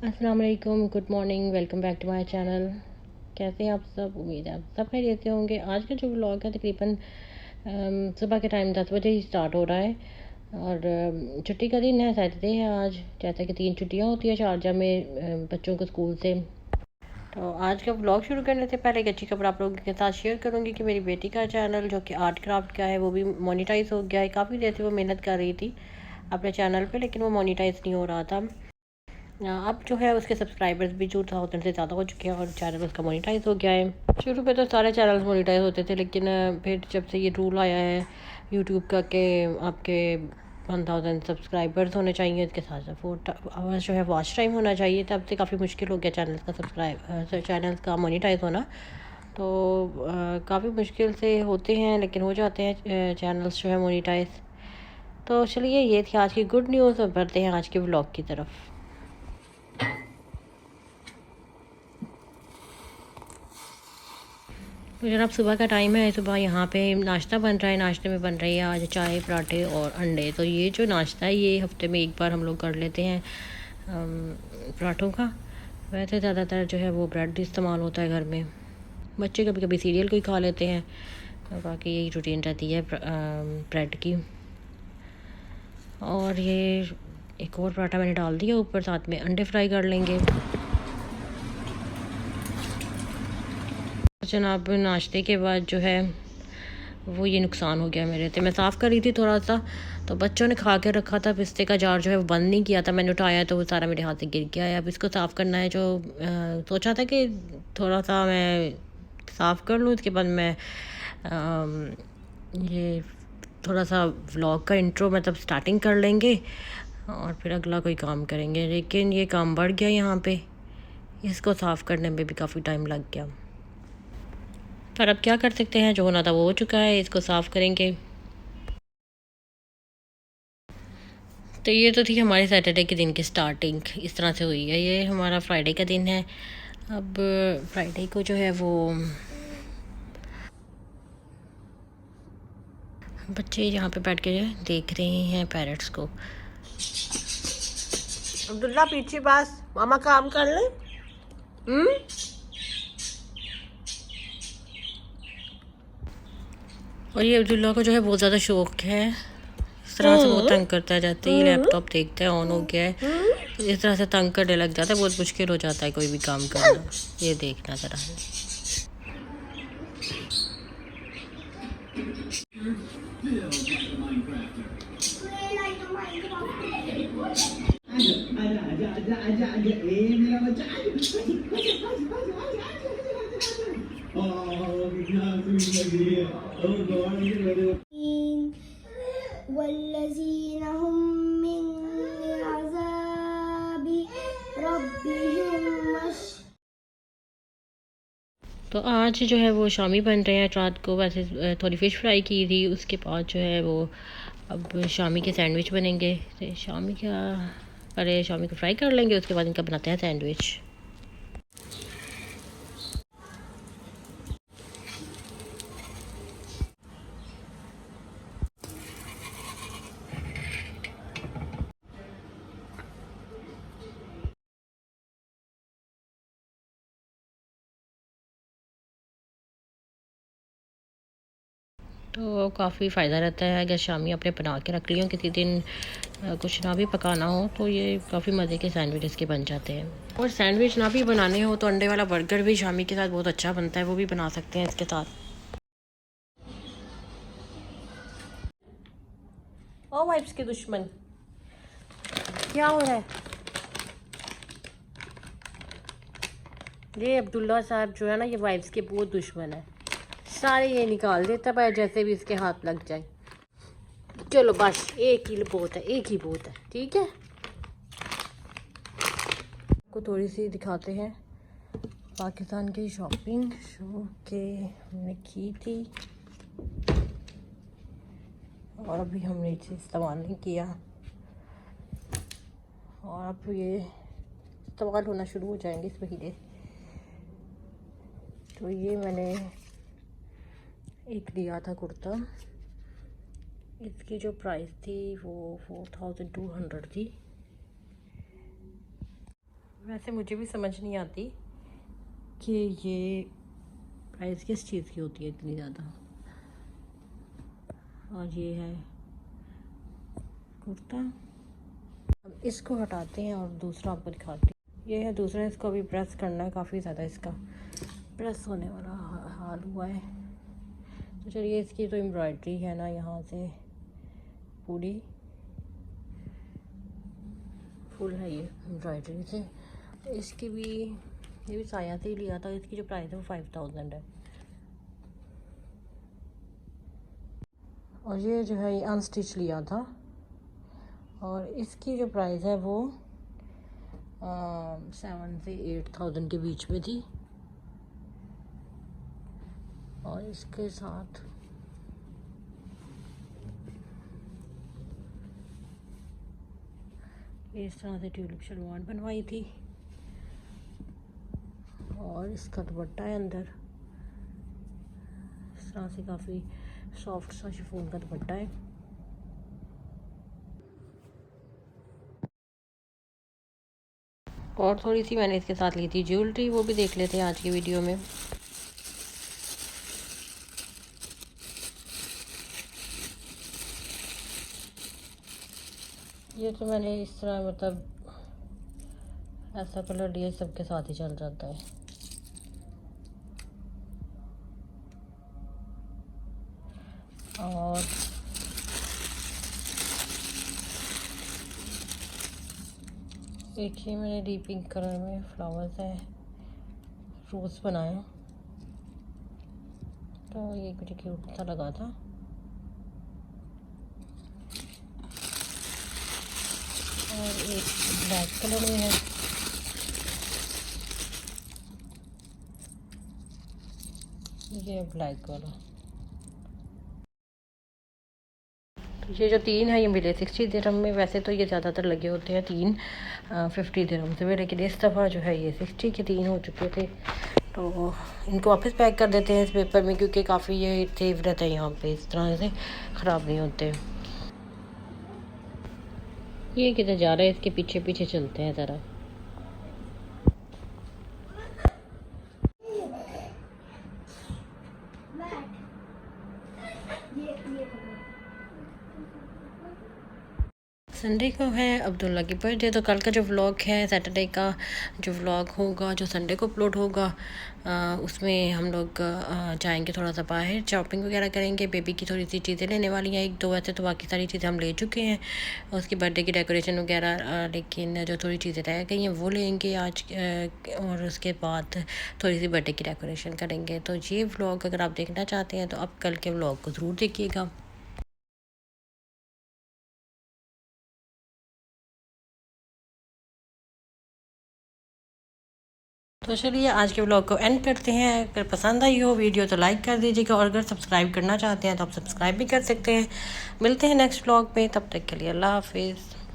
अस्सलाम वालेकुम, good morning, welcome back to my channel. कैसे हैं आप सब? उम्मीद है आप सब खैरियत से होंगे। आज का जो व्लॉग है तकरीबन सुबह के टाइम 10 बजे ही स्टार्ट हो रहा है और छुट्टी का दिन है, सैटरडे है आज। जैसा कि 3 छुट्टियां होती है शारजा में बच्चों को स्कूल से। तो आज का व्लॉग शुरू करने से पहले एक अच्छी खबर आप लोगों के साथ शेयर करूंगी कि मेरी बेटी का चैनल जो कि आर्ट क्राफ्ट का है वो भी मोनेटाइज हो गया है। काफ़ी देर से वो मेहनत कर रही थी अपने चैनल पे, लेकिन वो मोनेटाइज नहीं हो रहा था। अब जो है उसके सब्सक्राइबर्स भी 2000 से ज़्यादा हो चुके हैं और चैनल उसका मोनेटाइज हो गया है। शुरू में तो सारे चैनल मोनेटाइज होते थे, लेकिन फिर जब से ये रूल आया है यूट्यूब का कि आपके 1000 सब्सक्राइबर्स होने चाहिए, इसके साथ साथ 4 आवर्स जो है वॉच टाइम होना चाहिए, तब से काफ़ी मुश्किल हो गया चैनल्स का मोनेटाइज होना। तो काफ़ी मुश्किल से होते हैं, लेकिन हो जाते हैं चैनल्स जो है मोनेटाइज। तो चलिए, ये थी आज की गुड न्यूज़ और बढ़ते हैं आज के व्लॉग की तरफ। तो जनाब, सुबह का टाइम है। सुबह यहाँ पे नाश्ता बन रहा है। नाश्ते में बन रही है आज चाय, पराठे और अंडे। तो ये जो नाश्ता है ये हफ्ते में एक बार हम लोग कर लेते हैं पराठों का। वैसे ज़्यादातर जो है वो ब्रेड इस्तेमाल होता है घर में। बच्चे कभी कभी सीरियल को ही खा लेते हैं, बाकी यही रूटीन रहती है ब्रेड की। और ये एक और पराठा मैंने डाल दिया ऊपर, साथ में अंडे फ्राई कर लेंगे। जनाब, नाश्ते के बाद जो है वो ये नुकसान हो गया मेरे। तो मैं साफ़ कर रही थी थोड़ा सा, तो बच्चों ने खा के रखा था। पिस्ते का जार जो है वो बंद नहीं किया था, मैंने उठाया तो वो सारा मेरे हाथ से गिर गया है। अब इसको साफ़ करना है। जो सोचा था कि थोड़ा सा मैं साफ़ कर लूँ, इसके बाद मैं ये थोड़ा सा व्लॉग का इंट्रो मतलब स्टार्टिंग कर लेंगे और फिर अगला कोई काम करेंगे। लेकिन ये काम बढ़ गया यहाँ पे, इसको साफ़ करने में भी काफ़ी टाइम लग गया। पर अब क्या कर सकते हैं, जो होना था वो हो चुका है। इसको साफ़ करेंगे। तो ये तो थी हमारे सैटरडे के दिन की स्टार्टिंग, इस तरह से हुई है। ये हमारा फ्राइडे का दिन है। अब फ्राइडे को जो है वो बच्चे यहाँ पे बैठ के देख रहे हैं पैरट्स को। अब्दुल्ला पीछे बस, मामा काम कर ले। और ये अब्दुल्ला को जो है बहुत ज़्यादा शौक है। इस तरह से बहुत तंग करता है। जाते ही लैपटॉप देखता है ऑन हो गया है, तो इस तरह से तंग करने लग जाता है। बहुत मुश्किल हो जाता है कोई भी काम करना। ये देखना ज़रा है। वल्लज़ीना हुम मिन अज़ाबि रब्बिहिम मश। तो आज जो है वो शामी बन रहे हैं। रात को वैसे थोड़ी फ़िश फ्राई की थी, उसके बाद जो है वो अब शामी के सैंडविच बनेंगे। तो शामी क्या, पहले शामी को फ्राई कर लेंगे, उसके बाद इनका बनाते हैं सैंडविच। तो काफ़ी फ़ायदा रहता है अगर शामी अपने बना के रख लियो। किसी दिन कुछ ना भी पकाना हो तो ये काफ़ी मज़े के सैंडविच के बन जाते हैं। और सैंडविच ना भी बनाने हो तो अंडे वाला बर्गर भी शामी के साथ बहुत अच्छा बनता है, वो भी बना सकते हैं इसके साथ। ओ वाइप्स के दुश्मन, क्या हो रहा है? ये अब्दुल्ला साहब जो है ना, ये वाइफ्स के बहुत दुश्मन है। सारे ये निकाल देता है जैसे भी इसके हाथ लग जाए। चलो बस, एक ही बहुत है, एक ही बहुत है, ठीक है। को थोड़ी सी दिखाते हैं पाकिस्तान की शॉपिंग जो कि हमने की थी और अभी हमने इसे इस्तेमाल नहीं किया, और अब ये इस्तेमाल होना शुरू हो जाएंगे इस महीने। तो ये मैंने एक लिया था कुर्ता, इसकी जो प्राइस थी वो 4200 थी। वैसे मुझे भी समझ नहीं आती कि ये प्राइस किस चीज़ की होती है इतनी ज़्यादा। और ये है कुर्ता। अब इसको हटाते हैं और दूसरा आपको दिखाती हूँ। ये है दूसरा, इसको अभी प्रेस करना है, काफ़ी ज़्यादा इसका प्रेस होने वाला हाल हुआ है। तो चलिए, इसकी तो एम्ब्रॉयडरी है ना यहाँ से पूरी फुल है ये एम्ब्रॉयडरी से। इसकी भी, ये भी साया से ही लिया था। इसकी जो प्राइस है वो 5000 है। और ये जो है ये अनस्टिच लिया था और इसकी जो प्राइस है वो 7 से 8000 के बीच में थी। और इसके साथ इस तरह से ट्यूलिप शलवार बनवाई थी और इसका दुपट्टा है अंदर इस तरह से, काफ़ी सॉफ्ट सा शिफॉन का दुपट्टा है। और थोड़ी सी मैंने इसके साथ ली थी ज्वेलरी, वो भी देख लेते हैं आज की वीडियो में। ये तो मैंने इस तरह, मतलब ऐसा कलर लिया, सबके साथ ही चल जाता है। और देखिए, मैंने डीप पिंक कलर में फ्लावर्स है, रोज़ बनाया, तो ये मुझे क्यूट सा लगा था। और एक ब्लैक कलर में है, ये ब्लैक वाला। तो ये जो 3 है ये मिले 60 दिरहम में। वैसे तो ये ज़्यादातर लगे होते हैं 3 50 दिरहम से, लेकिन इस दफ़ा जो है ये 60 के 3 हो चुके थे। तो इनको वापस पैक कर देते हैं इस पेपर में, क्योंकि काफ़ी ये सेफ रहता है यहाँ पे, इस तरह से ख़राब नहीं होते। ये किधर जा रहा है, इसके पीछे पीछे चलते हैं ज़रा। संडे को है अब्दुल्ला की बर्थडे, तो कल का जो व्लॉग है, सैटरडे का जो व्लॉग होगा, जो संडे को अपलोड होगा, उसमें हम लोग जाएंगे थोड़ा सा बाहर, शॉपिंग वगैरह करेंगे। बेबी की थोड़ी सी चीज़ें लेने वाली हैं, 1-2 वैसे तो बाकी सारी चीज़ें हम ले चुके हैं, उसकी बर्थडे की डेकोरेशन वगैरह, लेकिन जो थोड़ी चीज़ें रह गई हैं वो लेंगे आज। और उसके बाद थोड़ी सी बर्थडे की डेकोरेशन करेंगे। तो ये व्लॉग अगर आप देखना चाहते हैं तो आप कल के व्लॉग को ज़रूर देखिएगा। तो चलिए, आज के व्लॉग को एंड करते हैं। अगर पसंद आई हो वीडियो तो लाइक कर दीजिएगा, और अगर सब्सक्राइब करना चाहते हैं तो आप सब्सक्राइब भी कर सकते हैं। मिलते हैं नेक्स्ट व्लॉग में, तब तक के लिए अल्लाह हाफिज़।